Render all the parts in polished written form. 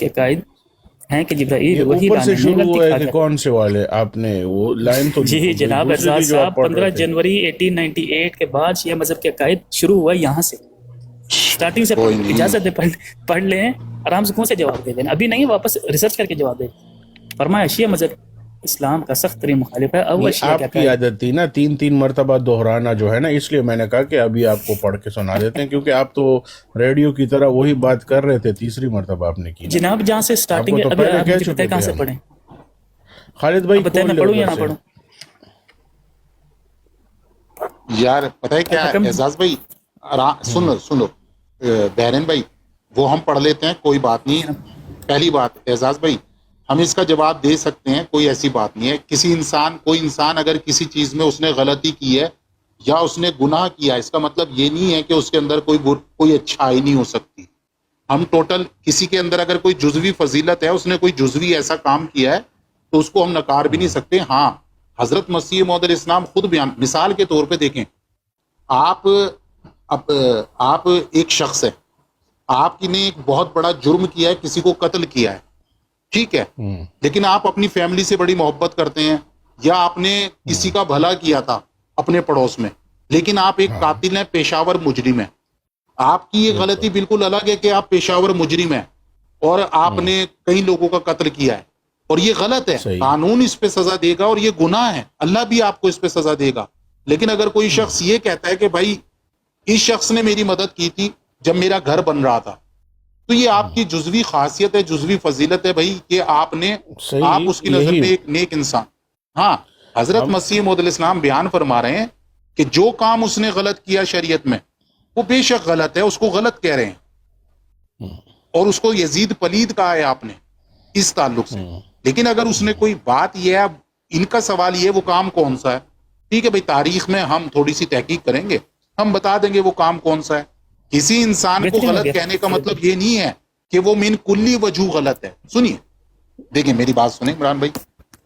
کے قائد ہیں کہ جبرائیل یہ وہی اوپر سے لانے میں شروع غلطی ہوا ہے کھا کہ گیا. کون سے والے آپ نے وہ لائن تو جی جناب دوسرے اعزاز تھی جو آپ صاحب، پڑھ رہے 15 تھے. جنوری 1898 کے بعد شیعہ مذہب کے قائد شروع ہوا یہاں سے. سٹارٹنگ سے کوئی پڑھو، نہیں، اجازت دے پڑھ لیں، آرام سے کون سے جواب دے دیں، ابھی نہیں، واپس ریسرچ کر کے جواب دیں. فرمایا شیعہ مذہب اسلام کا سخت ترین مخالف ہے. اول یہ شیعہ کیا آپ کی قائد. عادت تھی نا تین مرتبہ دہرانا جو ہے نا، اس لیے میں نے کہا کہ ابھی آپ کو پڑھ کے سنا دیتے ہیں، کیونکہ آپ تو ریڈیو کی طرح وہی بات کر رہے تھے، تیسری مرتبہ آپ نے کی نا. جناب جہاں سے آپ سٹارٹنگ کو ہے، تو ابھی پہلے آپ کہہ مجھے پتہ ہے چکے کہاں تھے سے ہم. پڑھیں. خالد بھائی اب بتائیں کھول میں لے پڑھوں یا ادھر نہ سے. پڑھوں. یار پتہ ہے کیا الحکم. اعزاز بھائی، سنو بحرین بھائی، وہ ہم پڑھ لیتے ہیں، کوئی بات جی نہیں. جناب. پہلی بات اعزاز بھائی، ہم اس کا جواب دے سکتے ہیں، کوئی ایسی بات نہیں ہے. کوئی انسان اگر کسی چیز میں اس نے غلطی کی ہے یا اس نے گناہ کیا ہے، اس کا مطلب یہ نہیں ہے کہ اس کے اندر کوئی اچھائی نہیں ہو سکتی. ہم ٹوٹل کسی کے اندر اگر کوئی جزوی فضیلت ہے، اس نے کوئی جزوی ایسا کام کیا ہے، تو اس کو ہم نکار بھی نہیں سکتے. ہاں، حضرت مسیح موعود علیہ السلام خود بیان، مثال کے طور پہ دیکھیں، آپ ایک شخص ہے، آپ نے ایک بہت بڑا جرم کیا ہے، کسی کو قتل کیا ہے، ٹھیک ہے، لیکن آپ اپنی فیملی سے بڑی محبت کرتے ہیں، یا آپ نے کسی کا بھلا کیا تھا اپنے پڑوس میں، لیکن آپ ایک ہاں قاتل ہیں، پیشاور مجرم ہیں. آپ کی یہ بالکل. غلطی بالکل الگ ہے کہ آپ پیشاور مجرم ہیں اور آپ نے کئی لوگوں کا قتل کیا ہے، اور یہ غلط ہے. صحیح. قانون اس پہ سزا دے گا اور یہ گناہ ہے، اللہ بھی آپ کو اس پہ سزا دے گا. لیکن اگر کوئی شخص یہ کہتا ہے کہ بھائی اس شخص نے میری مدد کی تھی جب میرا گھر بن رہا تھا، تو یہ آپ کی جزوی خاصیت ہے، جزوی فضیلت ہے بھائی، کہ آپ صحیح اس کی نظر یہی میں ایک نیک انسان. ہاں، حضرت ہم مسیح موعود علیہ السلام بیان فرما رہے ہیں کہ جو کام اس نے غلط کیا شریعت میں، وہ بے شک غلط ہے، اس کو غلط کہہ رہے ہیں، اور اس کو یزید پلید کہا ہے آپ نے اس تعلق سے. لیکن اگر اس نے کوئی بات یہ ہے، اب ان کا سوال یہ ہے وہ کام کون سا ہے، ٹھیک ہے بھائی، تاریخ میں ہم تھوڑی سی تحقیق کریں گے، ہم بتا دیں گے وہ کام کون سا ہے. کسی انسان کو بہترین ہو غلط گیا. کہنے کا مطلب یہ نہیں ہے کہ وہ من کلی وجہ غلط ہے. سنیے، دیکھیں میری بات سنیں عمران بھائی،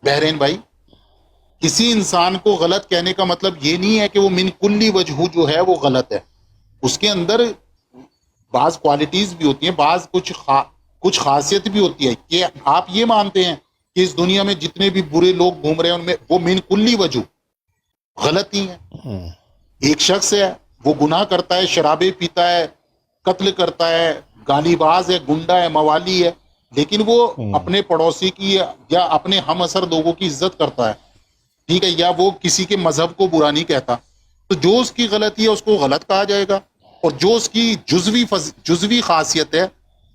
بحرین بھائی، کسی انسان کو غلط کہنے کا مطلب یہ نہیں ہے کہ وہ من کلی وجہ جو ہے وہ غلط ہے. اس کے اندر بعض کوالٹیز بھی ہوتی ہیں، بعض کچھ خاصیت بھی ہوتی ہے. کہ آپ یہ مانتے ہیں کہ اس دنیا میں جتنے بھی برے لوگ گھوم رہے ہیں ان میں وہ من کلی وجہ غلط ہی ہیں. ایک شخص ہے، وہ گناہ کرتا ہے، شرابیں پیتا ہے، قتل کرتا ہے، گالی باز ہے، گنڈا ہے، موالی ہے، لیکن وہ اپنے پڑوسی کی یا اپنے ہم اثر لوگوں کی عزت کرتا ہے، ٹھیک ہے، یا وہ کسی کے مذہب کو برا نہیں کہتا. تو جو اس کی غلطی ہے اس کو غلط کہا جائے گا، اور جو اس کی جزوی خاصیت ہے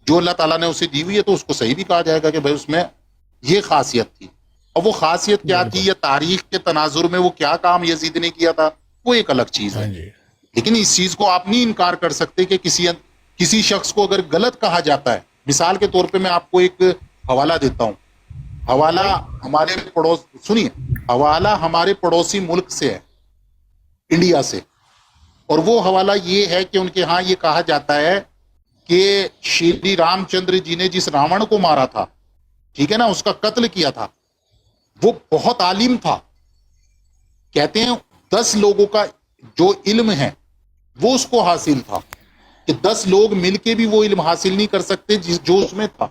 جو اللہ تعالیٰ نے اسے دی ہوئی ہے تو اس کو صحیح بھی کہا جائے گا کہ بھائی اس میں یہ خاصیت تھی. اور وہ خاصیت کیا تھی، بالکل. یا تاریخ کے تناظر میں وہ کیا کام یزید نے کیا تھا، وہ ایک الگ چیز ہاں ہے. جی. لیکن اس چیز کو آپ نہیں انکار کر سکتے کہ کسی شخص کو اگر غلط کہا جاتا ہے. مثال کے طور پہ میں آپ کو ایک حوالہ دیتا ہوں. حوالہ حوالہ ہمارے پڑوسی ملک سے ہے، انڈیا سے، اور وہ حوالہ یہ ہے کہ ان کے ہاں یہ کہا جاتا ہے کہ شری رام چندر جی نے جس راون کو مارا تھا، ٹھیک ہے نا، اس کا قتل کیا تھا، وہ بہت عالم تھا. کہتے ہیں 10 لوگوں کا جو علم ہے وہ اس کو حاصل تھا، کہ 10 لوگ مل کے بھی وہ علم حاصل نہیں کر سکتے جو اس میں تھا.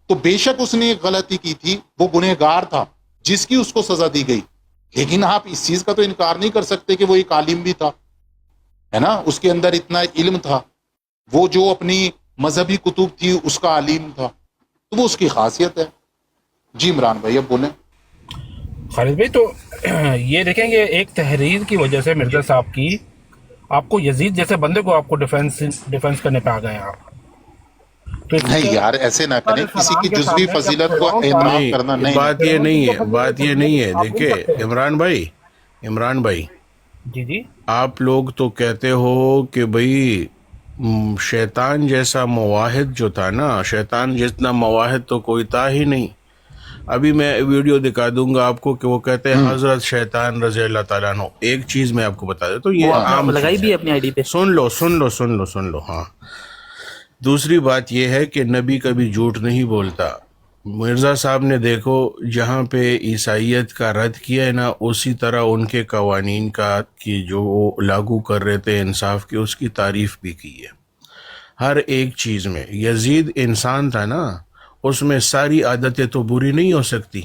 تو بے شک اس نے ایک غلطی کی تھی، وہ گنہگار تھا جس کی اس کو سزا دی گئی. لیکن آپ اس چیز کا تو انکار نہیں کر سکتے کہ وہ ایک عالم بھی تھا، ہے نا، اس کے اندر اتنا علم تھا، وہ جو اپنی مذہبی کتب تھی اس کا عالم تھا، تو وہ اس کی خاصیت ہے. جی عمران بھائی اب بولیں. خالد بھائی، تو یہ دیکھیں گے ایک تحریر کی وجہ سے مرزا صاحب کی آپ کو یزید جیسے بندے کو آپ کو ڈیفنس کرنے پہ آ گئے آپ. تو اس نہیں کے یار، ایسے نہ کریں، علیہ کسی کی السلام کے جزوی سامنے جب فضیلت کو فرعون تھا، اعتراف کرنا نہیں، نہیں. بات یہ فرعون کی نہیں جو ہے، بات یہ نہیں ہے. فضیلت آپ نہیں دیکھیں کرتے. عمران بھائی، جی جی آپ لوگ تو کہتے ہو کہ بھئی شیطان جیسا مواحد جو تھا نا، شیطان جتنا مواحد تو کوئی تھا ہی نہیں. ابھی میں ویڈیو دکھا دوں گا آپ کو کہ وہ کہتے ہیں حضرت شیطان رضی اللہ تعالیٰ عنہ. ایک چیز میں آپ کو بتا دیتا ہوں، وہ یہ آپ نے عام لگائی چیز بھی ہے. ہے اپنی آئی ڈی پہ. سن لو. ہاں، دوسری بات یہ ہے کہ نبی کبھی جھوٹ نہیں بولتا. مرزا صاحب نے دیکھو جہاں پہ عیسائیت کا رد کیا ہے نا، اسی طرح ان کے قوانین کا کی جو وہ لاگو کر رہے تھے انصاف کی، اس کی تعریف بھی کی ہے ہر ایک چیز میں. یزید انسان تھا نا، اس میں ساری عادتیں تو بری نہیں ہو سکتی.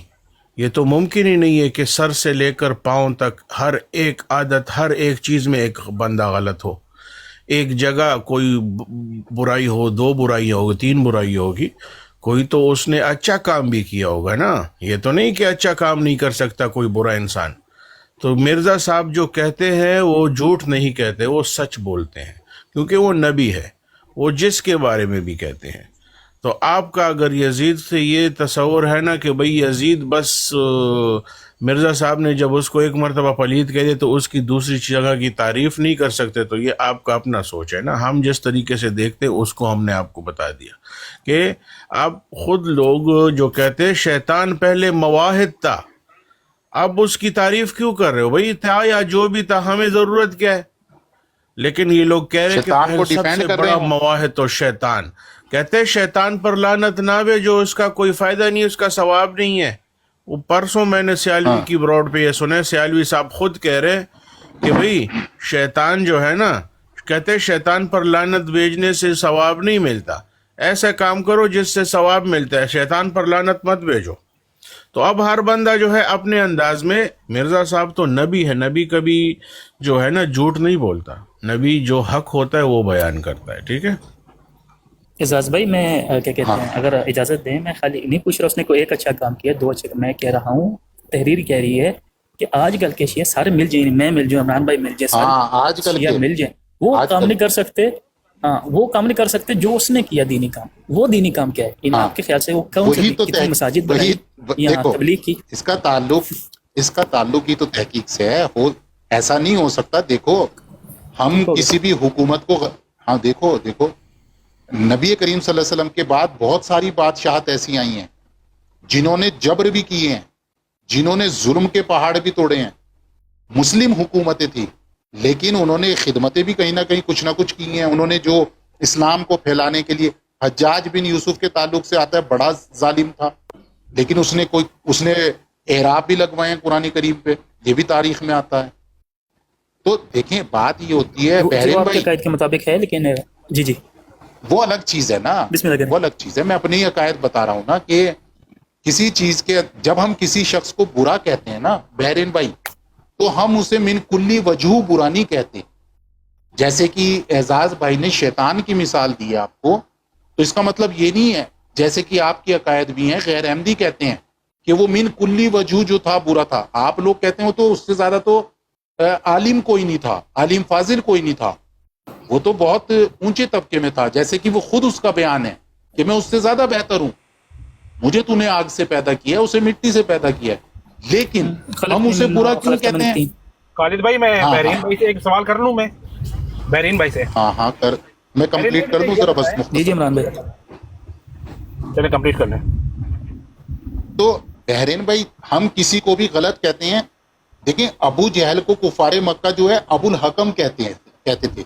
یہ تو ممکن ہی نہیں ہے کہ سر سے لے کر پاؤں تک ہر ایک عادت، ہر ایک چیز میں ایک بندہ غلط ہو. ایک جگہ کوئی برائی ہو، 2 برائی ہوگی، 3 برائی ہوگی، کوئی تو اس نے اچھا کام بھی کیا ہوگا نا. یہ تو نہیں کہ اچھا کام نہیں کر سکتا کوئی برا انسان. تو مرزا صاحب جو کہتے ہیں وہ جھوٹ نہیں کہتے، وہ سچ بولتے ہیں، کیونکہ وہ نبی ہے، وہ جس کے بارے میں بھی کہتے ہیں. تو آپ کا اگر یزید سے یہ تصور ہے نا کہ بھئی یزید بس مرزا صاحب نے جب اس کو ایک مرتبہ پلید کہہ دے تو اس کی دوسری جگہ کی تعریف نہیں کر سکتے، تو یہ آپ کا اپنا سوچ ہے نا. ہم جس طریقے سے دیکھتے اس کو ہم نے آپ کو بتا دیا کہ آپ خود لوگ جو کہتے ہیں شیطان پہلے مواحد تھا، اب اس کی تعریف کیوں کر رہے ہو؟ بھئی تھا یا جو بھی تھا، ہمیں ضرورت کیا ہے؟ لیکن یہ لوگ کہہ رہے شیطان کو کہ سب ڈیفینڈ سے کر رہے بڑا ہوں. مواحد تو شیطان. کہتے ہیں شیطان پر لعنت نہ جو اس کا کوئی فائدہ نہیں، اس کا ثواب نہیں ہے. وہ پرسوں میں نے سیالوی کی براڈ پہ یہ سنے، سیالوی صاحب خود کہہ رہے کہ بھئی شیطان جو ہے نا، کہتے شیطان پر لعنت بھیجنے سے ثواب نہیں ملتا، ایسا کام کرو جس سے ثواب ملتا ہے، شیطان پر لعنت مت بھیجو. تو اب ہر بندہ جو ہے اپنے انداز میں، مرزا صاحب تو نبی ہے، نبی کبھی جو ہے نا جھوٹ نہیں بولتا، نبی جو حق ہوتا ہے وہ بیان کرتا ہے. ٹھیک ہے اعزاز بھائی، میں کیا کہتے ہیں، اگر اجازت دیں، میں خالی نہیں پوچھ رہا اس نے کوئی ایک اچھا کام کیا، 2 اچھے. میں کہہ رہا ہوں تحریر کہہ رہی ہے کہ آج کل کے شیعہ سارے مل جائیں، میں مل جاؤں، عمران بھائی مل جائے، سارے آج کل شیعہ کے مل جائیں، وہ آج کام کل نہیں کر سکتے. ہاں، وہ کام نہیں کر سکتے جو اس نے کیا دینی کام. وہ دینی کام کیا ہے ان آپ کے خیال سے؟ وہ کون سے وہی تو کتنی مساجد وہی بنائی یہاں دیکھو، تبلیغ کی؟ اس کا تعلق ہی تو تحقیق سے ہے. ایسا نہیں ہو سکتا. دیکھو ہم کسی بھی حکومت کو، ہاں دیکھو نبی کریم صلی اللہ علیہ وسلم کے بعد بہت ساری بادشاہت ایسی آئی ہیں جنہوں نے جبر بھی کیے ہیں، جنہوں نے ظلم کے پہاڑ بھی توڑے ہیں. مسلم حکومتیں تھیں لیکن انہوں نے خدمتیں بھی کہیں نہ کہیں کچھ نہ کچھ کی ہیں. انہوں نے جو اسلام کو پھیلانے کے لیے، حجاج بن یوسف کے تعلق سے آتا ہے، بڑا ظالم تھا لیکن اس نے اعراب بھی لگوائے ہیں قرآن کریم پہ، یہ بھی تاریخ میں آتا ہے. تو دیکھیں بات یہ ہوتی ہے جو بحرین آپ کے بھائی، عقائد کے مطابق ہے، لیکن جی وہ الگ چیز ہے نا، بسم اللہ کریں. وہ الگ چیز ہے. میں اپنی عقائد بتا رہا ہوں نا کہ کسی چیز کے جب ہم کسی شخص کو برا کہتے ہیں نا بحرین بھائی، تو ہم اسے من کلی وجہ برا نہیں کہتے. جیسے کہ اعزاز بھائی نے شیطان کی مثال دی ہے آپ کو، تو اس کا مطلب یہ نہیں ہے جیسے کہ آپ کی عقائد بھی ہیں، غیر احمدی کہتے ہیں کہ وہ من کلی وجہ جو تھا برا تھا. آپ لوگ کہتے ہیں تو اس سے زیادہ تو عالم کوئی نہیں تھا، عالم فاضل کوئی نہیں تھا، وہ تو بہت اونچے طبقے میں تھا. جیسے کہ وہ خود اس کا بیان ہے کہ میں اس سے زیادہ بہتر ہوں، مجھے تو نے آگ سے پیدا کیا ہے، اسے مٹی سے پیدا کیا ہے، لیکن ہم اسے برا کیوں کہتے ہیں؟ خالد بھائی میں ہاں بحرین بھائی سے ایک سوال کر لوں، میں بحرین بھائی سے. ہاں کر، میں کمپلیٹ کر دوں ذرا بس جی مختصر. عمران بھائی چلے کمپلیٹ کر لیں. تو بحرین بھائی ہم کسی کو بھی غلط کہتے ہیں. دیکھیں ابو جہل کو کفار مکہ جو ہے ابو الحکم کہتے تھے.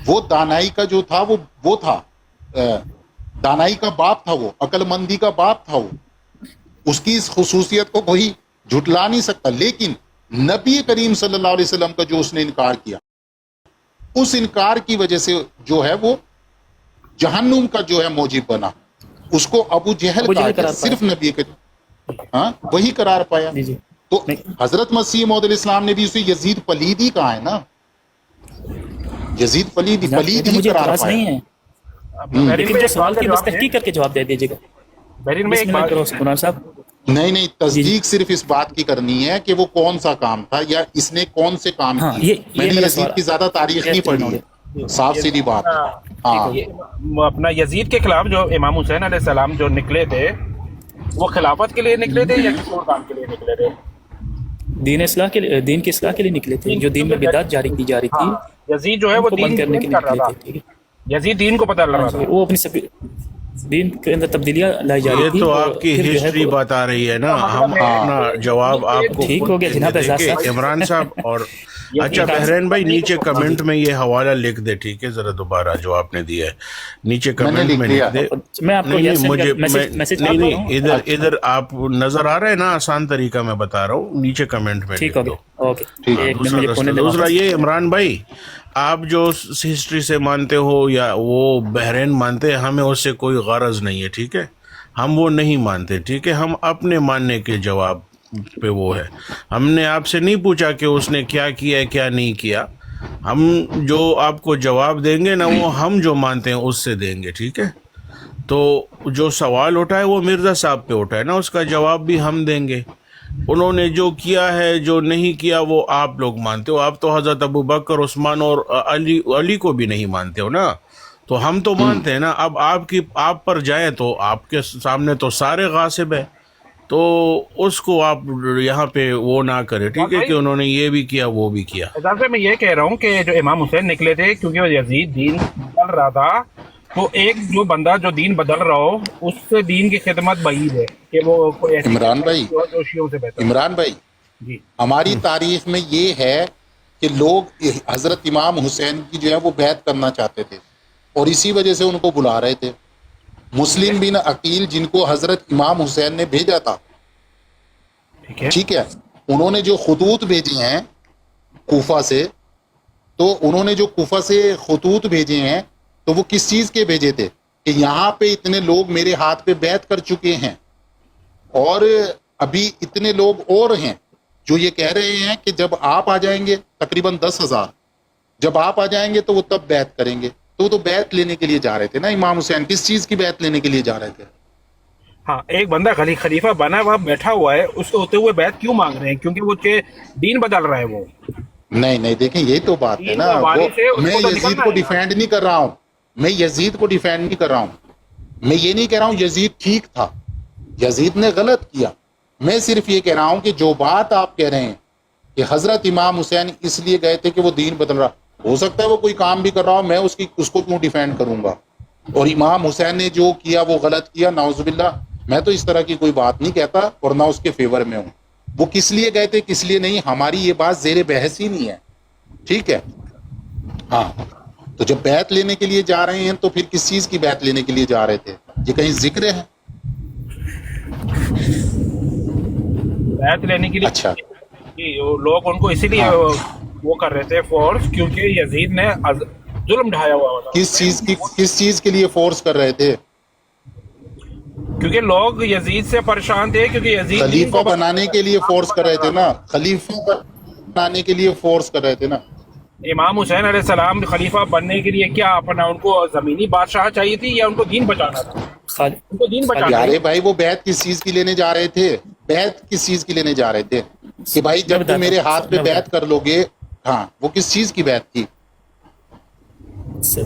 وہ دانائی کا جو تھا وہ تھا، دانائی کا باپ تھا، وہ عقل مندی کا باپ تھا. وہ اس کی اس خصوصیت کو کوئی جھٹلا نہیں سکتا. لیکن نبی کریم صلی اللہ علیہ وسلم کا جو اس نے انکار کیا، اس انکار کی وجہ سے جو ہے وہ جہنم کا جو ہے موجب بنا. اس کو ابو جہل کہا گیا، صرف نبی کے وہی قرار پایا. جی تو حضرت مسیح موعود علیہ السلام نے بھی اسے یزید پلید ہی کہا ہے نا، یزید پلید ہی مجھے قرار اعتراض پایا. نہیں ہے، لیکن جو سوال کی بس تحقیق کر کے جواب دے دیجیے گا. بحرین میں ایک بسم اللہ بات کرو عمران صاحب. نہیں تصدیق صرف اس بات کی کرنی ہے کہ وہ کون سا کام تھا یا اس نے کون سے کام ہاں، کیے. میں نے میرا یزید سوال کی زیادہ تاریخ نہیں پڑھی ہے، صاف سیدھی بات ہے. ہاں اپنا یزید کے خلاف جو امام حسین علیہ السلام جو نکلے تھے، وہ خلافت کے لیے نکلے تھے یا کسی اور کام کے لیے نکلے تھے؟ دین کی اصلاح کے لیے نکلے تھے. جو دین میں بدعت جاری کی جا رہی تھی، یزید جو ہے وہ کو بند دین کرنے کے لیے کر رہا نکلے تھا. تھے. ٹھیک ہے، یزید دین کو پتہ لگ رہا تھا. وہ اپنی دین کے اندر تبدیلیاں لائی جا رہی یہ تھی. تو آپ کی ہسٹری بتا رہی ہے نا، ہم اپنا جواب آپ کو ٹھیک ہو گیا جناب اعزاز دیکھیں صاحب. عمران صاحب. اور اچھا بحرین بھائی نیچے کمنٹ میں یہ حوالہ لکھ دے، ٹھیک ہے، ذرا دوبارہ جو آپ نے دیا ہے نیچے کمنٹ میں لکھ دے. میں آپ کو نہیں مجھے میسج نہیں ادھر آپ نظر آ رہے ہیں نا، آسان طریقہ میں بتا رہا ہوں، نیچے کمنٹ میں ٹھیک لکھ ہو دو. گیا. اوکے، دوسرا یہ عمران بھائی، آپ جو ہسٹری سے مانتے ہو یا وہ بحرین مانتے ہیں، ہمیں اس سے کوئی غرض نہیں ہے. ٹھیک ہے، ہم وہ نہیں مانتے، ٹھیک ہے؟ ہم اپنے ماننے کے جواب پہ وہ ہے، ہم نے آپ سے نہیں پوچھا کہ اس نے کیا کیا ہے کیا نہیں کیا، ہم جو آپ کو جواب دیں گے نا وہ ہم جو مانتے ہیں اس سے دیں گے، ٹھیک ہے؟ تو جو سوال اٹھا ہے وہ مرزا صاحب پہ اٹھا ہے نا، اس کا جواب بھی ہم دیں گے۔ انہوں نے جو کیا ہے جو نہیں کیا وہ آپ لوگ مانتے ہو، آپ تو حضرت ابو بکر، عثمان اور علی کو بھی نہیں مانتے ہو نا، تو ہم تو مانتے ہیں نا۔ اب آپ پر جائیں تو آپ کے سامنے تو سارے غاصب ہیں، تو اس کو آپ یہاں پہ وہ نہ کرے، ٹھیک ہے؟ کہ انہوں نے یہ بھی کیا وہ بھی کیا۔ اعجاز بھائی میں یہ کہہ رہا ہوں کہ جو امام حسین نکلے تھے کیونکہ وہ یزید دین بدل رہا تھا، تو ایک جو بندہ جو دین بدل رہا ہو اس سے دین کی خدمت بعید ہے کہ وہ کوئی ایسی عمران بھائی، جو شیعوں سے بہتر۔ عمران بھائی، جی ہماری تاریخ میں یہ ہے کہ لوگ حضرت امام حسین کی جو ہے وہ بیعت کرنا چاہتے تھے اور اسی وجہ سے ان کو بلا رہے تھے۔ مسلم بن عقیل جن کو حضرت امام حسین نے بھیجا تھا، ٹھیک ہے، ٹھیک ہے، انہوں نے جو خطوط بھیجے ہیں کوفہ سے، تو انہوں نے جو کوفہ سے خطوط بھیجے ہیں تو وہ کس چیز کے بھیجے تھے کہ یہاں پہ اتنے لوگ میرے ہاتھ پہ بیعت کر چکے ہیں اور ابھی اتنے لوگ اور ہیں جو یہ کہہ رہے ہیں کہ جب آپ آ جائیں گے، تقریباً 10,000 جب آپ آ جائیں گے تو وہ تب بیعت کریں گے۔ تو وہ تو بیعت لینے کے لیے جا رہے تھے نا امام حسین، کس چیز کی بیعت لینے کے لیے جا رہے تھے؟ ہاں ایک بندہ خلیفہ بنا ہوا بیٹھا ہوا ہے، اس کو ہوتے ہوئے بیعت کیوں مانگ رہے ہیں؟ کیونکہ وہ دین بدل رہا ہے وہ نہیں نہیں، دیکھیں یہی تو بات ہے دین نا، کا وارث ہے، اس میں کو تو یزید نکلنا کو ہے نا۔ ڈیفینڈ نہیں کر رہا ہوں، میں یزید کو ڈیفینڈ نہیں کر رہا ہوں، میں یہ نہیں کہہ رہا ہوں یزید ٹھیک تھا، یزید نے غلط کیا، میں صرف یہ کہہ رہا ہوں کہ جو بات آپ کہہ رہے ہیں کہ حضرت امام حسین اس لیے گئے تھے کہ وہ دین بدل رہا، ہو سکتا ہے وہ کوئی کام بھی کر رہا ہو، میں اس کو کیوں ڈیفینڈ کروں گا؟ اور امام حسین نے جو کیا وہ غلط کیا، نعوذ باللہ، میں تو اس طرح کی کوئی بات نہیں کہتا اور نہ اس کے فیور میں ہوں۔ وہ کس لیے گئے تھے کس لیے نہیں، ہماری یہ بات زیر بحث ہی نہیں ہے، ٹھیک ہے؟ ہاں، تو جب بیعت لینے کے لیے جا رہے ہیں تو پھر کس چیز کی بیعت لینے کے لیے جا رہے تھے؟ یہ کہیں ذکر ہے؟ بیعت لینے کے لیے اچھا، جی، وہ لوگ ان کو اسی لیے ہاں، وہ کر رہے تھے فورس، کیونکہ یزید نے ظلم ڈھایا ہوا تھا، کس چیز کے لیے فورس کر رہے تھے؟ کیونکہ لوگ یزید سے پریشان تھے، کیونکہ یزید دین خلیفہ کو بنانے کے لیے فورس کر رہے تھے نا، خلیفہ بنانے کے لیے فورس کر رہے تھے نا۔ امام حسین علیہ السلام خلیفہ بننے کے لیے کیا اپنا ان کو زمینی بادشاہ چاہیے تھی یا ان کو دین بچانا تھا؟ خال ان کو دین بچانا یارے تھا۔ بھائی، وہ بیعت کس چیز کی لینے جا رہے تھے؟ بیعت کس چیز کی لینے جا رہے تھے کہ بھائی میں جب تم بتاتا میرے ہوں ہاتھ پہ میں بیعت کر لو گے؟ ہاں، وہ کس چیز کی بیعت تھی؟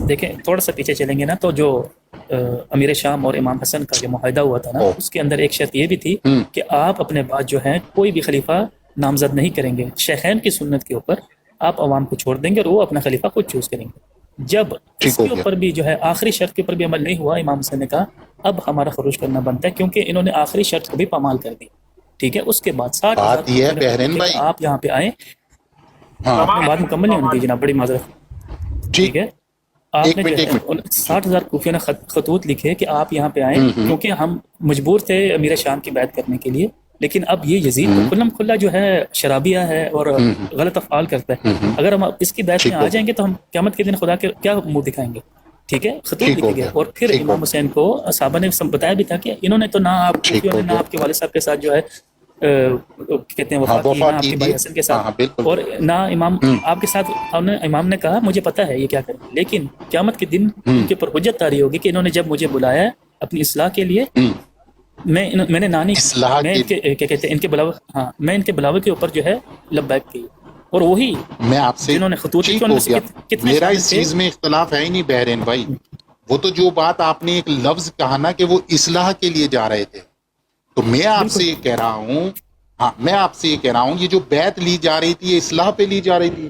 دیکھیں تھوڑا سا پیچھے چلیں گے نا، تو جو امیر شام اور امام حسن کا جو معاہدہ ہوا تھا نا، او، اس کے اندر ایک شرط یہ بھی تھی ہم، کہ آپ اپنے بعد جو ہے کوئی بھی خلیفہ نامزد نہیں کریں گے، شیخین کی سنت کے اوپر آپ عوام کو چھوڑ دیں گے اور وہ اپنا خلیفہ خود چوز کریں گے۔ جب اس ٹھیک ہو کے گیا۔ اوپر بھی جو ہے آخری شرط کے اوپر بھی عمل نہیں ہوا، امام حسن نے کہا اب ہمارا خروج کرنا بنتا ہے، کیونکہ انہوں نے آخری شرط کو بھی پامال کر دی، ٹھیک ہے؟ اس کے بعد 60,000 بات یہ ہے کو بحرین کہ بھائی، آپ یہاں پہ آئیں، ہاں، آپ نے بات مکمل نہیں ہونے دی جناب، بڑی معذرت، ٹھیک، ٹھیک ہے؟ آپ ایک نے جو منٹ ایک ہے منٹ، جی، 60,000 کوفیوں نے خطوط لکھے کہ آپ یہاں پہ آئیں، کیونکہ ہم مجبور تھے امیر شام کی بیعت کرنے کے لیے، لیکن اب یہ یزید تو کھلم کھلا جو ہے شرابیہ ہے اور غلط افعال کرتا ہے، اگر ہم اس کی بیعت میں ٹھیک آ ہو جائیں گے تو ہم قیامت کے دن خدا کے کیا منہ دکھائیں گے؟ ٹھیک ہے؟ خطوط ٹھیک ہو لکھے گئے گیا، اور پھر ٹھیک ہو امام گیا، حسین کو صحابہ نے بتایا بھی تھا کہ انہوں نے تو نہ آپ ٹھیک کوفیوں ہو نے نہ گیا، آپ کے والد صاحب کے ساتھ جو ہے کہتے ہیں ہاں، وفا کی، وفا نہ آپ کی کے تھی، بھائی حسن کے ہاں ساتھ، ہاں بالکل، اور نہ امام آپ کے ساتھ۔ امام نے کہا مجھے پتا ہے یہ کیا کریں، لیکن قیامت کے دن ان کے اوپر حجت طاری ہوگی کہ انہوں نے جب مجھے بلایا ہے اپنی اصلاح کے لیے، میں نے نانی کی، اصلاح میں کے ان کے کیا کہتے ہیں ان کے بلاوے، ہاں میں ان کے بلاوے کے اوپر جو ہے لبیک کی، اور وہی میں آپ سے، جنہوں نے خطوط لکھے ٹھیک ان ہو میں سے گیا، کتنے میرا شامل اس تھے؟ چیز میں اختلاف ہے ہی نہیں بحرین بھائی، وہ تو جو بات آپ نے ایک لفظ کہا نا کہ وہ اصلاح کے لیے جا رہے تھے، تو میں آپ سے بالکل یہ کہہ رہا ہوں، ہاں میں آپ سے یہ کہہ رہا ہوں یہ جو بیعت لی جا رہی تھی یہ اصلاح پہ لی جا رہی تھی؟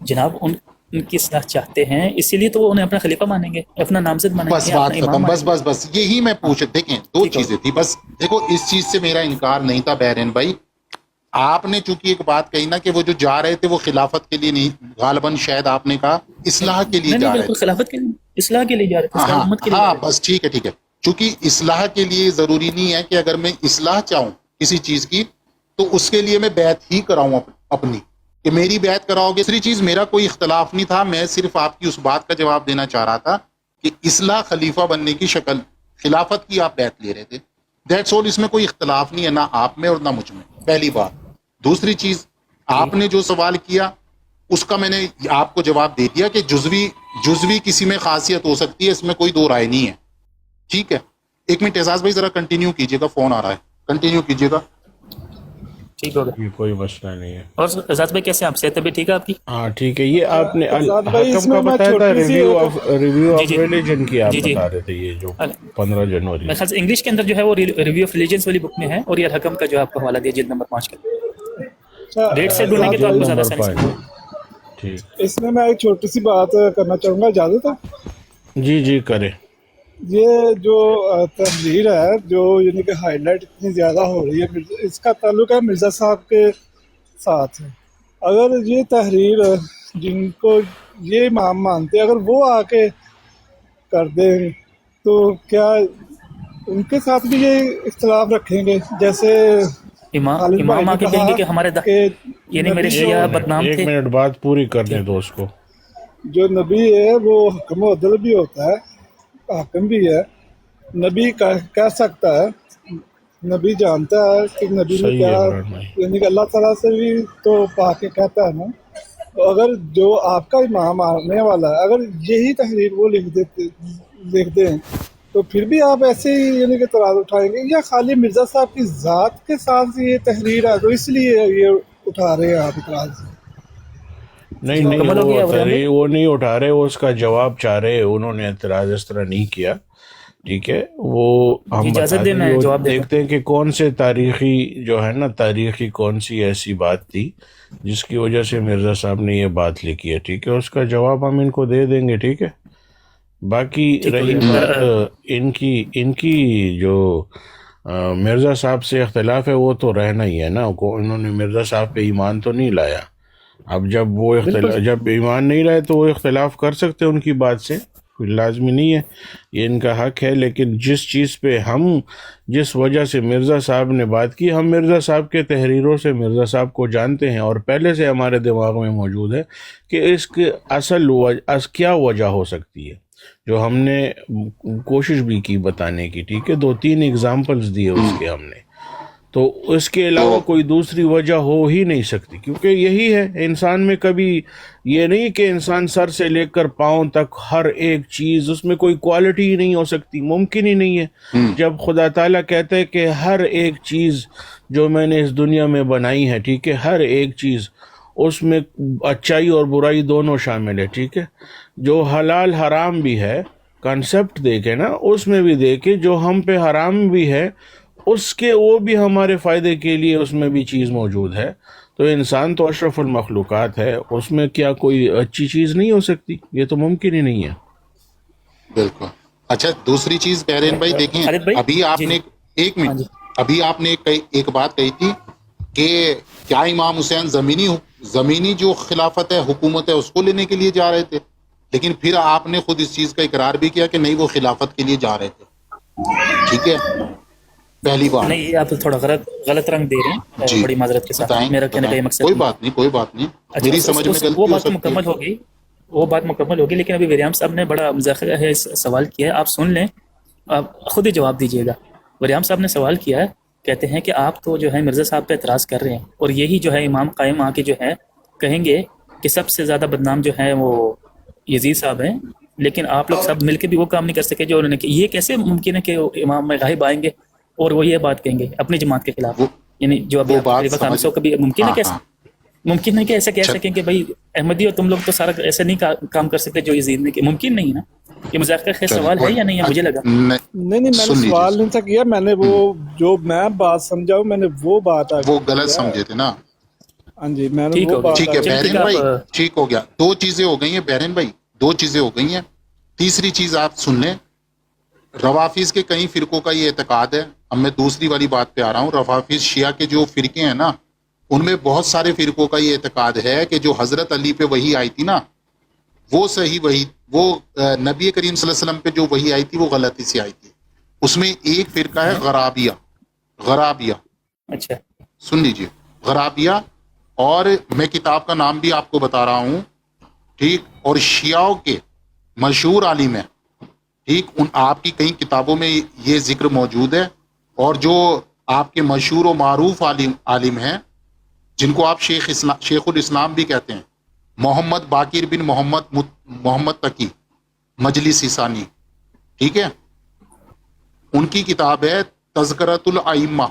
جناب، ان کی اصلاح چاہتے ہیں، اسی لیے تو وہ انہیں اپنا خلیفہ مانیں گے، اپنا نامزد مانیں بس گے، اپنا بات امام ختم، مانیں گے، بس یہی میں پوچھ، دیکھیں دو ٹھیک ہو چیزیں تھی بس، دیکھو اس چیز سے میرا انکار نہیں تھا بحرین بھائی، آپ نے چونکہ ایک بات کہی نا کہ وہ جو جا رہے تھے وہ خلافت کے لیے نہیں، غالباً شاید آپ نے کہا اصلاح کے لیے نہیں جا رہے بالکل تھے۔ خلافت کے لیے، اصلاح کے لیے جا رہے تھے، اصلاح ہاں امت کے لیے جا ہاں، رہے تھے۔ بس ٹھیک ہے، چونکہ اصلاح کے لیے ضروری نہیں ہے کہ اگر میں اصلاح چاہوں کسی چیز کی تو اس کے لیے میں بیعت ہی کراؤں اپنی، کہ میری بیعت کراؤ گے۔ دوسری چیز، میرا کوئی اختلاف نہیں تھا، میں صرف آپ کی اس بات کا جواب دینا چاہ رہا تھا کہ اصلاح خلیفہ بننے کی شکل خلافت کی آپ بیعت لے رہے تھے. That's all. اس میں کوئی اختلاف نہیں ہے، نہ آپ میں اور نہ مجھ میں، پہلی بات. دوسری چیز، آپ نے جو سوال کیا اس کا میں نے آپ کو جواب دے دیا کہ جزوی کسی میں خاصیت ہو سکتی ہے، اس میں کوئی دو رائے نہیں ہے. ٹھیک ہے، ایک منٹ اعزاز بھائی ذرا کنٹینیو کیجیے گا، فون آ رہا ہے، کنٹینیو کیجیے گا. ٹھیک ہوگا. یہ کوئی مسئلہ نہیں ہے. اور اعجاز بھائی کیسے ہیں آپ؟ صحت طبیعت ٹھیک ہے آپ کی؟ ہاں ٹھیک ہے. یہ آپ نے آزاد بھائی اس حکم کا میں میں بتایا تھا چھوٹی سی ریویو آف جی ریلیجن کی آپ جی جی بتا رہے تھے، یہ جو میرے 15 جنوری. خیال سے انگلش کے اندر جو ہے وہ ریویو آف ریلیجنس والی بک میں ہے، اور یہ الحکم کا جو آپ کو حوالہ دیا جلد نمبر 5 کا. ڈیٹ سے ڈھونڈیں گے تو آپ کو جلد زیادہ نمبر آسانی سے 5. ملے گا. ٹھیک. اس میں ایک چھوٹی سی بات کرنا چاہوں گا، اجازت ہے؟ جی جی کریں. یہ جو تحریر ہے جو یعنی کہ ہائی لائٹ اتنی زیادہ ہو رہی ہے، اس کا تعلق ہے مرزا صاحب کے ساتھ. اگر یہ تحریر جن کو یہ امام مانتے اگر وہ آ کے کر دیں تو کیا ان کے ساتھ بھی یہ اختلاف رکھیں گے؟ جیسے خالد بھائی امام آ نے کے کہیں کہا گے کہ ہمارے کہ یعنی میرے نبی شیعہ بدنام ایک تھے. منٹ بات پوری کرنے دو اس کو. جو نبی ہے وہ حکم و عدل بھی ہوتا ہے، حاکم بھی ہے. نبی کہہ سکتا ہے، نبی جانتا ہے کہ نبی نے صحیح کیا، ہے عمران بھائی. یعنی کہ اللہ تعالیٰ سے بھی تو پا کے کہتا ہے نا. تو اگر جو آپ کا امام آنے والا ہے اگر یہی تحریر وہ لکھ دیں تو پھر بھی آپ ایسے ہی یعنی کہ اعتراض اٹھائیں گے، یا خالی مرزا صاحب کی ذات کے ساتھ یہ تحریر ہے تو اس لیے یہ اٹھا رہے ہیں آپ اعتراض؟ نہیں نہیں، مکمل ہو گیا وہ نہیں اٹھا رہے، وہ اس کا جواب چاہ رہے. انہوں نے اعتراض اس طرح نہیں کیا. ٹھیک ہے، وہ ہم اجازت بتا دیں دیں میں گے، وہ جواب دیتا دیکھتے ہیں کہ کون سے تاریخی جو ہے نا، تاریخی کون سی ایسی بات تھی جس کی وجہ سے مرزا صاحب نے یہ بات لکھی ہے. ٹھیک ہے، اس کا جواب ہم ان کو دے دیں گے. ٹھیک ہے. باقی ٹھیک ہو رہی گیا. بات ان کی جو مرزا صاحب سے اختلاف ہے، وہ تو رہنا ہی ہے نا. انہوں نے مرزا صاحب پہ ایمان تو نہیں لایا. اب جب وہ جب ایمان نہیں لائے تو وہ اختلاف کر سکتے ان کی بات سے، کوئی لازمی نہیں ہے، یہ ان کا حق ہے. لیکن جس چیز پہ جس وجہ سے مرزا صاحب نے بات کی، ہم مرزا صاحب کے تحریروں سے مرزا صاحب کو جانتے ہیں، اور پہلے سے ہمارے دماغ میں موجود ہے کہ اس کے اصل کیا وجہ ہو سکتی ہے، جو ہم نے کوشش بھی کی بتانے کی. ٹھیک ہے، 2-3 ایگزامپلز دیے اس کے ہم نے. تو اس کے علاوہ کوئی دوسری وجہ ہو ہی نہیں سکتی، کیونکہ یہی ہے انسان میں. کبھی یہ نہیں کہ انسان سر سے لے کر پاؤں تک ہر ایک چیز، اس میں کوئی کوالٹی ہی نہیں ہو سکتی، ممکن ہی نہیں ہے. جب خدا تعالیٰ کہتے ہیں کہ ہر ایک چیز جو میں نے اس دنیا میں بنائی ہے، ٹھیک ہے، ہر ایک چیز اس میں اچائی اور برائی دونوں شامل ہے. ٹھیک ہے، جو حلال حرام بھی ہے، کنسپٹ دیکھیں نا، اس میں بھی دیکھیں جو ہم پہ حرام بھی ہے، اس کے وہ بھی ہمارے فائدے کے لیے اس میں بھی چیز موجود ہے. تو انسان تو اشرف المخلوقات ہے، اس میں کیا کوئی اچھی چیز نہیں ہو سکتی؟ یہ تو ممکن ہی نہیں ہے. بالکل. اچھا، دوسری چیز بحرین بھائی دیکھیں، خالد بھائی ابھی آپ جی نے جی ایک ہاں منٹ، جی ابھی آپ نے ایک بات کہی تھی کہ کیا امام حسین زمینی جو خلافت ہے، حکومت ہے، اس کو لینے کے لیے جا رہے تھے؟ لیکن پھر آپ نے خود اس چیز کا اقرار بھی کیا کہ نہیں، وہ خلافت کے لیے جا رہے تھے. ٹھیک ہے، پہلی بات. نہیں، یہ آپ تو تھوڑا غلط رنگ دے رہے ہیں، جی بڑی معذرت کے ساتھ. بتائیں میرا کہنے کا بتائیں، یہ مقصد کوئی نہیں. بات نہیں، کوئی بات نہیں، اچھا، میری سمجھ میں وہ غلطی ہو بات سکتی ہے. مکمل ہوگی، وہ بات مکمل ہوگی. لیکن ابھی وریام صاحب نے بڑا مزاحیہ ہے سوال کیا ہے، آپ سن لیں، آپ خود ہی جواب دیجیے گا. وریام صاحب نے سوال کیا ہے، کہتے ہیں کہ آپ تو جو ہے مرزا صاحب پہ اعتراض کر رہے ہیں، اور یہی جو ہے امام قائم آ کے جو ہے کہیں گے کہ سب سے زیادہ بدنام جو ہے وہ یزید صاحب ہیں، لیکن آپ لوگ سب مل کے بھی وہ کام نہیں کر سکے جو انہوں نے کیا. یہ کیسے ممکن ہے کہ امام غائب آئیں گے اور وہ یہ بات کہیں گے اپنی جماعت کے خلاف؟ وہ یعنی جو ابھی وہ آپ بات خلیفہ خامس سمجھ، ہو، کبھی ممکن ہے ہاں کیسے ہاں. ممکن ہے کہ ایسا کہہ اچھا، سکیں کہ بھائی احمدی اور تم لوگ تو سارا ایسا نہیں کام کر سکتے جو یزید نے کیا؟ ممکن نہیں نا. یہ مذاق کا خیر چلیں سوال ہے کوئی یا نہیں ہے؟ مجھے لگا نہیں میں نے سن لیجیے، سوال نہیں تھا کیا، میں نے وہ جو میں بات سمجھا ہوں میں نے وہ بات وہ آگے غلط کیا ہے. سمجھے تھے نا. ہاں جی، میں نے ٹھیک وہ ہو گیا. بات ٹھیک ہے آگے چلو ٹھیک بحرین ہے. بھائی، آپ ٹھیک ہو گیا. 2 چیزیں ہو گئی ہیں بحرین بھائی، 2 چیزیں ہو گئی ہیں. تیسری چیز آپ سن لیں، روافظ کے کئی فرقوں کا یہ اعتقاد ہے. اب میں دوسری والی بات پہ آ رہا ہوں. روافظ شیعہ کے جو فرقے ہیں نا، ان میں بہت سارے فرقوں کا یہ اعتقاد ہے کہ جو حضرت علی پہ وحی آئی تھی نا، وہ صحیح وحی، وہ نبی کریم صلی اللہ علیہ وسلم پہ جو وحی آئی تھی وہ غلطی سے آئی تھی. اس میں ایک فرقہ ہے غرابیہ. اچھا سن لیجئے، غرابیہ. اور میں کتاب کا نام بھی آپ کو بتا رہا ہوں، ٹھیک. اور شیعوں کے مشہور عالم ہیں ٹھیک، ان آپ کی کئی کتابوں میں یہ ذکر موجود ہے، اور جو آپ کے مشہور و معروف عالم ہیں جن کو آپ شیخ الاسلام بھی کہتے ہیں، محمد باقر بن محمد تقی مجلسی ثانی، ٹھیک ہے، ان کی کتاب ہے تذکرۃ الائمہ،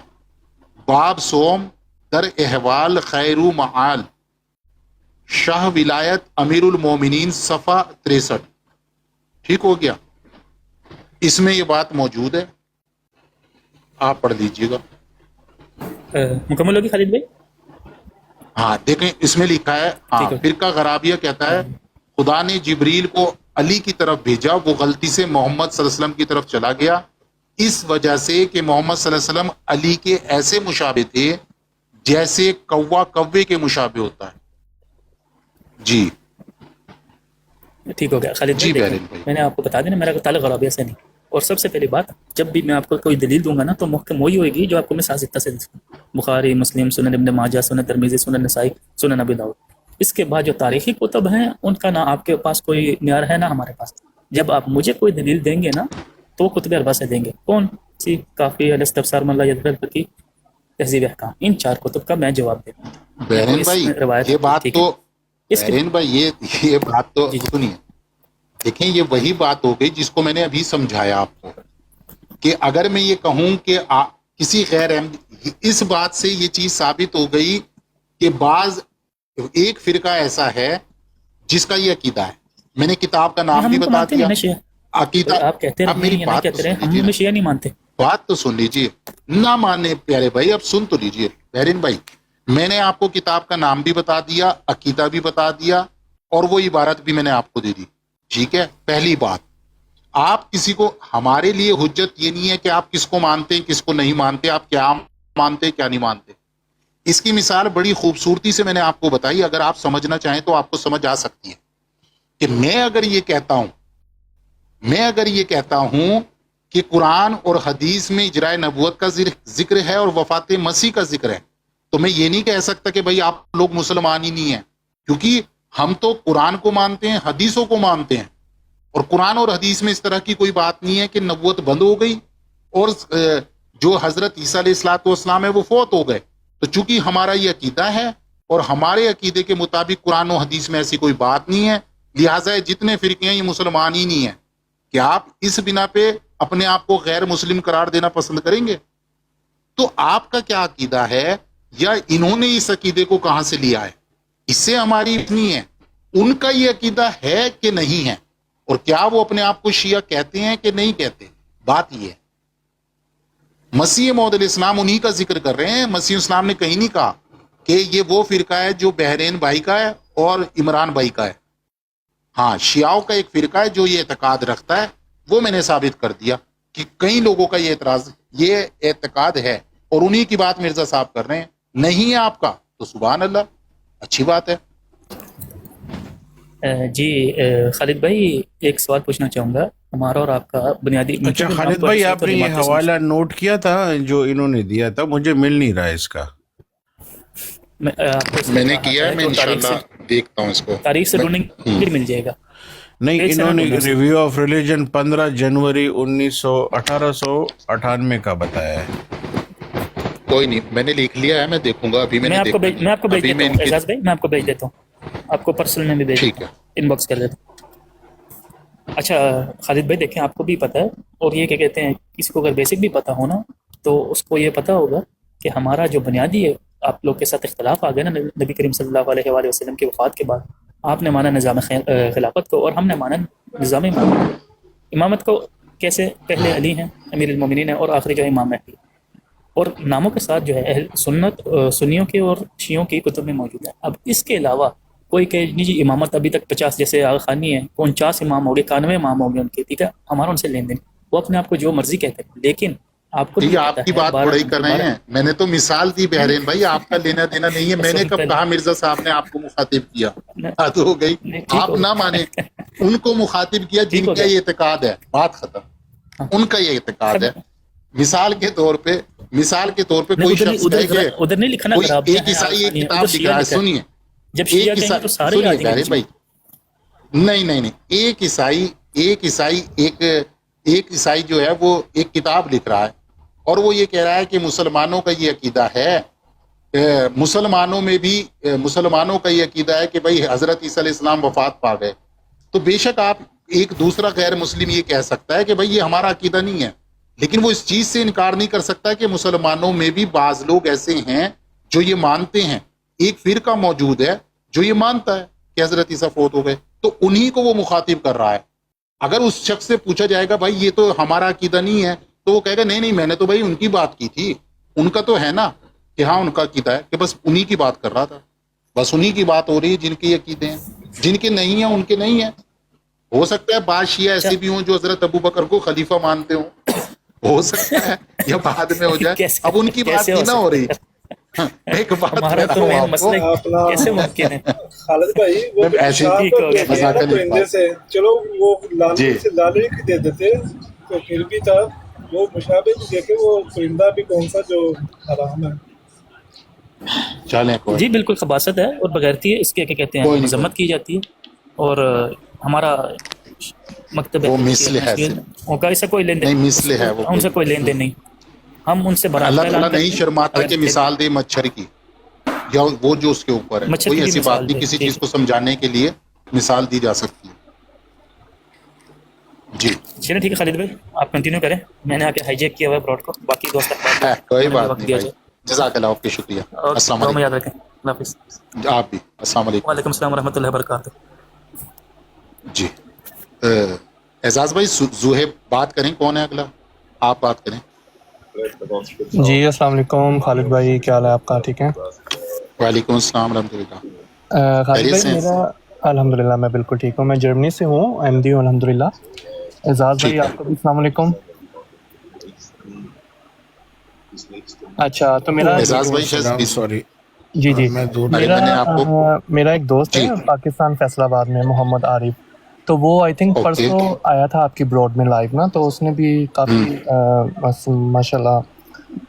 باب سوم در احوال خیر و معال، شاہ ولایت امیر المومنین، صفحہ 63، ٹھیک ہو گیا، اس میں یہ بات موجود ہے، آپ پڑھ لیجئے گا۔ مکمل ہوگی خالد بھائی؟ ہاں دیکھیں اس میں لکھا ہے، ہاں، ٹھیک ہے۔ فرقہ غرابیہ کہتا ہے خدا نے جبریل کو علی کی طرف بھیجا، وہ غلطی سے محمد صلی اللہ علیہ وسلم کی طرف چلا گیا، اس وجہ سے کہ محمد صلی اللہ علیہ وسلم علی کے ایسے مشابہ تھے جیسے کوا کوے کے مشابہ ہوتا ہے۔ جی ٹھیک ہو گیا خالد جی بھائی، بہرین دیکھیں بھائی، میں نے آپ کو بتا دینا میرا تعلق غرابیہ سے نہیں، اور سب سے پہلی بات، جب بھی میں آپ کو کوئی دلیل دوں گا نا تو محکم وہی ہوئے گی جو آپ کو میں سازتہ سے بخاری، مسلم، سنن ابن ماجہ، سنن ترمذی، سنن نسائی، سنن ابی داؤد۔ اس کے بعد جو تاریخی کتب ہیں ان کا نہ آپ کے پاس کوئی معیار ہے نہ ہمارے پاس۔ جب آپ مجھے کوئی دلیل دیں گے نا تو وہ کتب اربعہ سے دیں گے، کون سی؟ کافی، الاستفسار من لا يدر الفقی، تہذیب احکام، ان 4 کتب کا میں جواب دے دوں گا۔ بہرین بھائی روایت یہ بات ٹھیک ہے، تو، اس کے بہرین بھائی یہ بات تو جی جی سنیے، دیکھیں یہ وہی بات ہو گئی جس کو میں نے ابھی سمجھایا آپ کو، کہ اگر میں یہ کہوں کہ کسی غیر احمد، اس بات سے یہ چیز ثابت ہو گئی کہ بعض ایک فرقہ ایسا ہے جس کا یہ عقیدہ ہے، میں نے کتاب کا نام ہم بھی ان کو بتا مانتے دیا، نہیں نا شیعہ، عقیدہ۔ آپ کہتے اب رہے میری ہیں یا نہیں بات تو کہتے رہے، سن ہم لیجیے نا، شیعہ نہیں مانتے۔ بات تو سن لیجیے، نہ مانے پیارے بھائی، اب سن تو لیجیے بہرین بھائی، میں نے آپ کو کتاب کا نام بھی بتا دیا، عقیدہ بھی بتا دیا، اور وہ عبارت بھی میں نے آپ کو دے دی، ٹھیک ہے۔ پہلی بات، آپ کسی کو، ہمارے لیے حجت یہ نہیں ہے کہ آپ کس کو مانتے ہیں کس کو نہیں مانتے، آپ کیا مانتے کیا نہیں مانتے، اس کی مثال بڑی خوبصورتی سے میں نے آپ کو بتائی، اگر آپ سمجھنا چاہیں تو آپ کو سمجھ آ سکتی ہے کہ میں اگر یہ کہتا ہوں کہ قرآن اور حدیث میں اجراء نبوت کا ذکر ہے اور وفات مسیح کا ذکر ہے، تو میں یہ نہیں کہہ سکتا کہ بھئی آپ لوگ مسلمان ہی نہیں ہیں، کیونکہ ہم تو قرآن کو مانتے ہیں، حدیثوں کو مانتے ہیں، اور قرآن اور حدیث میں اس طرح کی کوئی بات نہیں ہے کہ نبوت بند ہو گئی اور جو حضرت عیسیٰ علیہ السلام ہے وہ فوت ہو گئے۔ تو چونکہ ہمارا یہ عقیدہ ہے اور ہمارے عقیدے کے مطابق قرآن و حدیث میں ایسی کوئی بات نہیں ہے، لہٰذا جتنے فرقے ہیں یہ مسلمان ہی نہیں ہیں، کہ آپ اس بنا پہ اپنے آپ کو غیر مسلم قرار دینا پسند کریں گے؟ تو آپ کا کیا عقیدہ ہے، یا انہوں نے اس عقیدے کو کہاں سے لیا ہے؟ اس سے ہماری اتنی ہے، ان کا یہ عقیدہ ہے کہ نہیں ہے، اور کیا وہ اپنے آپ کو شیعہ کہتے ہیں کہ نہیں کہتے؟ بات یہ ہے۔ مسیح موعود علیہ السلام انہی کا ذکر کر رہے ہیں، مسیح اسلام نے کہیں نہیں کہا کہ یہ وہ فرقہ ہے جو بحرین بھائی کا ہے اور عمران بھائی کا ہے۔ ہاں، شیعوں کا ایک فرقہ ہے جو یہ اعتقاد رکھتا ہے، وہ میں نے ثابت کر دیا کہ کئی لوگوں کا یہ اعتقاد ہے، اور انہی کی بات مرزا صاحب کر رہے ہیں، نہیں ہے آپ کا تو سبحان اللہ، اچھی بات ہے۔ جی خالد بھائی ایک سوال پوچھنا چاہوں گا، ہمارا اور آپ کا بنیادی اچھا خالد بھائی، آپ نے یہ حوالہ نوٹ کیا تھا جو انہوں نے دیا تھا؟ مجھے مل نہیں رہا اس کا۔ میں نے کیا ہے، میں انشاءاللہ دیکھتا ہوں اس کو، تاریخ سے ڈھونڈیں گے مل جائے گا۔ نہیں، انہوں نے ریویو آف ریلیجن 15 جنوری 1898 کا بتایا ہے۔ کوئی نہیں، میں نے لکھ لیا ہے، میں دیکھوں گا، ابھی میں آپ کو بھیج دیتا ہوں اعجاز بھائی، میں آپ کو بھیج دیتا ہوں، آپ کو پرسنل میں بھی بھیج دیتا ہوں، ان باکس کر دیتا ہوں۔ اچھا خالد بھائی دیکھیں، آپ کو بھی پتہ ہے، اور یہ کہ کہتے ہیں کسی کو اگر بیسک بھی پتہ ہو نا تو اس کو یہ پتہ ہوگا کہ ہمارا جو بنیادی ہے، آپ لوگ کے ساتھ اختلاف آ گیا نا نبی کریم صلی اللہ علیہ وآلہ وسلم کی وفات کے بعد، آپ نے مانا نظام خلافت کو اور ہم نے مانا نظام امامت کو۔ امامت کو کیسے؟ پہلے علی ہیں امیر المومنین ہیں، اور آخری جو ہے امام مہدی، اور ناموں کے ساتھ جو ہے اہل سنت سنیوں کے اور شیعوں کی کتب میں موجود ہے۔ اب اس کے علاوہ کوئی کہ نہیں جی امامت ابھی تک 50 جیسے آغا خانی ہے 49 امام ہو گئے 91 امام ہو گئے ان کے، ٹھیک ہے، ہمارا ان سے لین دین، وہ اپنے آپ کو جو مرضی کہتے ہیں، لیکن آپ کو آپ کی بات بڑی کر رہے ہیں، میں نے تو مثال دی بحرین بھائی، آپ کا لینا دینا نہیں ہے، میں نے کب کہا مرزا صاحب نے آپ کو مخاطب کیا؟ حد ہو گئی، آپ نہ مانے، ان کو مخاطب کیا جن کا یہ اعتقاد ہے، بات ختم، ان کا یہ اعتقاد ہے۔ مثال کے طور پہ کوئی شخص کہے کہ ادھر نہیں لکھنا، ایک عیسائی ایک کتاب لکھ رہا ہے، سنیے، جب شیعہ کہیں گے تو سارے بھائی، نہیں، ایک عیسائی ایک ایک عیسائی جو ہے وہ ایک کتاب لکھ رہا ہے اور وہ یہ کہہ رہا ہے کہ مسلمانوں کا یہ عقیدہ ہے، مسلمانوں کا یہ عقیدہ ہے کہ بھائی حضرت عیسیٰ علیہ السلام وفات پا گئے، تو بے شک آپ ایک دوسرا غیر مسلم یہ کہہ سکتا ہے کہ بھائی یہ ہمارا عقیدہ نہیں ہے، لیکن وہ اس چیز سے انکار نہیں کر سکتا کہ مسلمانوں میں بھی بعض لوگ ایسے ہیں جو یہ مانتے ہیں، ایک فرقہ موجود ہے جو یہ مانتا ہے کہ حضرت عیسیٰ فوت ہو گئے، تو انہی کو وہ مخاطب کر رہا ہے۔ اگر اس شخص سے پوچھا جائے گا بھائی یہ تو ہمارا عقیدہ نہیں ہے، تو وہ کہے گا نہیں میں نے تو بھائی ان کی بات کی تھی، ان کا تو ہے نا کہ ہاں ان کا عقیدہ ہے، کہ بس انہی کی بات کر رہا تھا، بس انہی کی بات ہو رہی ہے جن کے عقیدے ہیں، جن کے نہیں ہیں ان کے نہیں ہیں۔ ہو سکتا ہے بعض شیعہ ایسے بھی ہوں جو حضرت ابو بکر کو خلیفہ مانتے ہوں، ہو سکتا ہے یا بعد میں ہو جائے، اب ان کی بات نہیں نہ ہو رہی۔ ایک بات ہمارا تو بتاؤں مین آپ کو، مسئلہ اپنا کیسے ممکن ہے؟ خالد بھائی وہ ایسے پیشاب ٹھیک ہو گیا۔ ہوتا ہے نا پرندے سے، چلو وہ جی لالے سے لالے کی دے دیتے تو پھر بھی تھا، وہ مشابہ بھی دیکھے وہ پرندہ بھی کون سا جو حرام ہے۔ چلیں کوئی جی بالکل خباثت ہے اور بغیرتی ہے، اس کے کیا کہتے ہیں کوئی نہیں، مذمت کی جاتی ہے، اور ہمارا مکتب وہ ہے مثل ہے صرف، ان کا اس سے کوئی لین نہیں دین، مثل ہے وہ، ان سے کوئی لین دین نہیں، ہم ان سے برات اللہ کا اعلان تعالیٰ نہیں کرتے ہیں۔ شرماتا اگر کہ مثال دے مچھر کی یا وہ جو اس کے اوپر ہے، مچھر کوئی کی بھی ایسی بات مثال نہیں، دے، کسی ٹھیک چیز ہے۔ کو سمجھانے کے لیے مثال دی جا سکتی ہے۔ جی چلیے ٹھیک ہے خالد بھائی، آپ کنٹینیو کریں، میں نے آ کے ہائی جیک کیا ہوا ہے براڈ کو، باقی دوست احباب بھی کوئی انہیں بھی بات وقت نہیں دیا بھائی، جائے، جزاک اللہ، آپ کے شکریہ، اور السلام دعا میں یاد علیکم۔ رکھیں۔ اللہ حافظ۔ آپ بھی السلام علیکم۔ وعلیکم السلام ورحمۃ اللہ وبرکاتہ۔ جی اعزاز بھائی، زہیب بات کریں، کون ہے اگلا؟ آپ بات کریں۔ جی السلام علیکم خالد بھائی، کیا حال ہے آپ کا؟ ٹھیک ہے وعلیکم السلام ورحمۃ اللہ، خالد خیریت بھائی سے ہیں؟ میرا الحمدللہ میں بالکل ٹھیک ہوں، میں جرمنی سے ہوں، ایم ڈی ہوں الحمدللہ۔ اعزاز بھائی ٹھیک ہے، آپ کو بھی السلام علیکم۔ اچھا تو میرا اعزاز بھائی شاید السلام، سوری جی میں دور ارے میرا میں نے آپ کو، میرا ایک دوست ہے جی پاکستان فیصل آباد میں، محمد عارف، تو وہ آئی تھنک اوکے، پرسوں آیا تھا آپ کی براڈ میں لائیو نا، تو اس نے بھی کافی ماشاء اللہ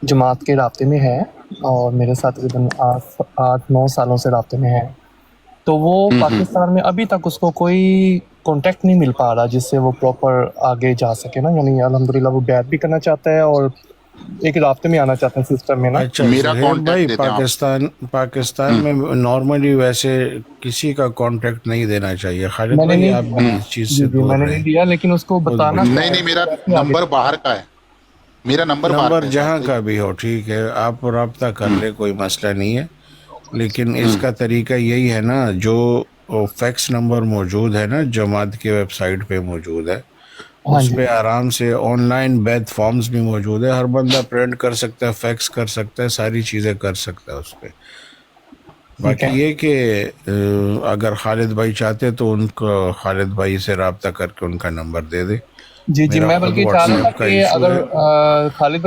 جماعت کے رابطے میں ہے، اور میرے ساتھ تقریباً 8-9 سالوں سے رابطے میں ہے، تو وہ پاکستان میں ابھی تک اس کو کوئی کانٹیکٹ نہیں مل پا رہا جس سے وہ پراپر آگے جا سکے نا، یعنی الحمدللہ وہ بیعت بھی کرنا چاہتا ہے اور ایک رابطے میں آنا چاہتا ہے سسٹم میں نا۔ اچھا میرا زہیب کانٹیکٹ بھائی، دیتے ہیں آپ۔ پاکستان میں نارملی ویسے کسی کا کانٹیکٹ نہیں دینا چاہیے، خالد میں نے بھائی نہیں آپ بھی اس چیز سے جی دور میں نے رہیں، نہیں دیا، لیکن اس کو خود بتانا بھی۔ نہیں نہیں، میرا نمبر باہر کا ہے، میرا نمبر باہر کا نمبر ہے جہاں صاحب کا بھی ہو ٹھیک ہے، آپ رابطہ کر لیں، کوئی مسئلہ نہیں ہے، لیکن اس کا طریقہ یہی ہے نا، جو فیکس نمبر موجود ہے نا جماعت کی ویب سائٹ پہ موجود ہے، ہاں اس جی پہ آرام سے آن لائن بیت فارمز بھی موجود ہے، ہر بندہ پرنٹ کر سکتا ہے، فیکس کر سکتا ہے، ساری چیزیں کر سکتا ہے اس پہ۔ ٹھیک ہے باقی یہ کہ اگر خالد بھائی چاہتے تو ان کو خالد بھائی سے رابطہ کر کے ان کا نمبر دے دے، جی میرا میں خود بلکہ چاہ واٹس رہا تھا ایپ کا کہ ایشو اگر ہے۔ خالد